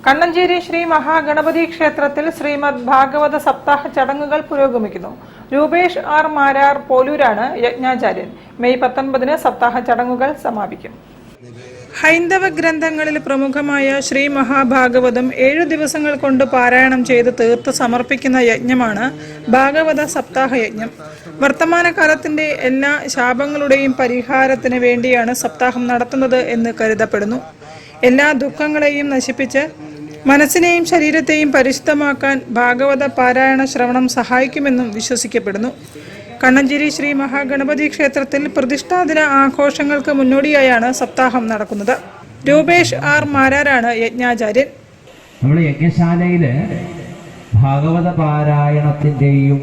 കണ്ണഞ്ചേരി ശ്രീ മഹാഗണപതി ക്ഷേത്രത്തിൽ ശ്രീമദ് ഭാഗവത സപ്താഹ ചടങ്ങുകൾ പുരോഗമിക്കുന്നു. രൂപേഷ് ആർ മാരാർ പോലൂരാണ് യജ്ഞാചാര്യൻ. മെയ് 19-ന് സപ്താഹ ചടങ്ങുകൾ സമാപിക്കും. ഹൈന്ദവ ഗ്രന്ഥങ്ങളിൽ പ്രമുഖമായ ശ്രീ മഹാഭാഗവതം 7 ദിവസങ്ങൾ കൊണ്ട് പാരായണം ചെയ്ത് തീർത്ത് സമർപ്പിക്കുന്ന യജ്ഞമാണ് ഭാഗവത സപ്താഹ യജ്ഞം. വർത്തമാനകാലത്തിന്റെ എല്ലാ ശാപങ്ങളുടെയും പരിഹാരത്തിന് വേണ്ടിയാണ് സപ്താഹം നടത്തുന്നത് എന്ന് കരുതപ്പെടുന്നു. എല്ലാ ദുഃഖങ്ങളെയും നശിപ്പിച്ച് മനസ്സിനെയും ശരീരത്തെയും പരിശുദ്ധമാക്കാൻ ഭാഗവത പാരായണ ശ്രവണം സഹായിക്കുമെന്നും വിശ്വസിക്കപ്പെടുന്നു. കണ്ണഞ്ചേരി ശ്രീ മഹാഗണപതി ക്ഷേത്രത്തിൽ പ്രതിഷ്ഠാദിന ആഘോഷങ്ങൾക്ക് മുന്നോടിയായാണ് സപ്താഹം നടക്കുന്നത്. രൂപേഷ് ആർ മാരാരാണ് യജ്ഞാചാര്യൻ. നമ്മൾ യജ്ഞശാലയിൽ ഭാഗവത പാരായണത്തിൻ്റെയും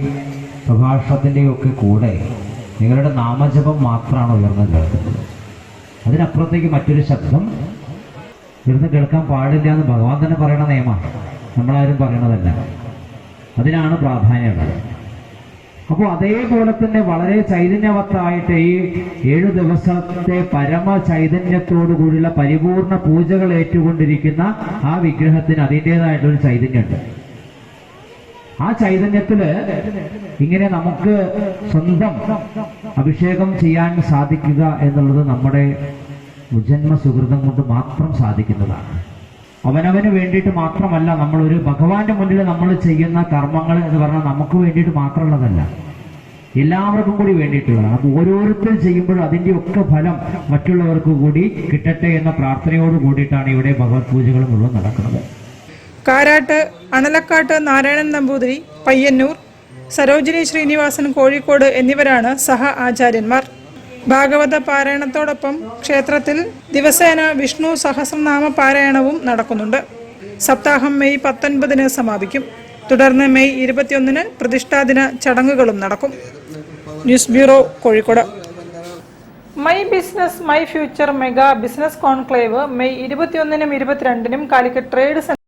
പ്രഭാഷണത്തിൻ്റെയും ഒക്കെ കൂടെ നിങ്ങളുടെ നാമജപം മാത്രമാണ് ഉയർന്നു കേൾക്കുന്നത്. അതിനപ്പുറത്തേക്ക് മറ്റൊരു ശബ്ദം ഉയർന്ന് കേൾക്കാൻ പാടില്ല എന്ന് ഭഗവാൻ തന്നെ പറയണ നിയമമാണ്, നമ്മളാരും പറയണതല്ല. അതിനാണ് പ്രാധാന്യമുള്ളത്. അപ്പോൾ അതേപോലെ തന്നെ വളരെ ചൈതന്യവത്തായിട്ട് ഈ 7 ദിവസത്തെ പരമ ചൈതന്യത്തോടു കൂടിയുള്ള പരിപൂർണ പൂജകൾ ഏറ്റുകൊണ്ടിരിക്കുന്ന ആ വിഗ്രഹത്തിന് അതിൻ്റെതായിട്ടൊരു ചൈതന്യമുണ്ട്. ആ ചൈതന്യത്തില് ഇങ്ങനെ നമുക്ക് സ്വന്തം അഭിഷേകം ചെയ്യാൻ സാധിക്കുക എന്നുള്ളത് നമ്മുടെ ജന്മ സുഹൃതം കൊണ്ട് മാത്രം സാധിക്കുന്നതാണ്. അവനവന് വേണ്ടിയിട്ട് മാത്രമല്ല, നമ്മളൊരു ഭഗവാന്റെ മുന്നിൽ നമ്മൾ ചെയ്യുന്ന കർമ്മങ്ങൾ എന്ന് പറഞ്ഞാൽ നമുക്ക് വേണ്ടിയിട്ട് മാത്രമുള്ളതല്ല, എല്ലാവർക്കും കൂടി വേണ്ടിയിട്ടുള്ളതാണ്. അത് ഓരോരുത്തരും ചെയ്യുമ്പോഴും അതിൻ്റെ ഒക്കെ ഫലം മറ്റുള്ളവർക്ക് കൂടി കിട്ടട്ടെ എന്ന പ്രാർത്ഥനയോട് കൂടിയിട്ടാണ് ഇവിടെ ഭഗവത് പൂജകൾ മുഴുവൻ നടക്കുന്നത്. കാരാട്ട്, അണലക്കാട്ട് നാരായണൻ നമ്പൂതിരി, പയ്യന്നൂർ, സരോജിനി ശ്രീനിവാസൻ കോഴിക്കോട് എന്നിവരാണ് സഹ ആചാര്യന്മാർ. ഭാഗവത പാരായണത്തോടൊപ്പം ക്ഷേത്രത്തിൽ ദിവസേന വിഷ്ണു സഹസ്രനാമ പാരായണവും നടക്കുന്നുണ്ട്. സപ്താഹം മെയ് 19-ന് സമാപിക്കും. തുടർന്ന് മെയ് 21-ന് പ്രതിഷ്ഠാദിന ചടങ്ങുകളും നടക്കും. News bureau, Kozhikode. My business my future mega business conclave May 21-നും 22-നും കാലിക്കറ്റ് ട്രേഡ്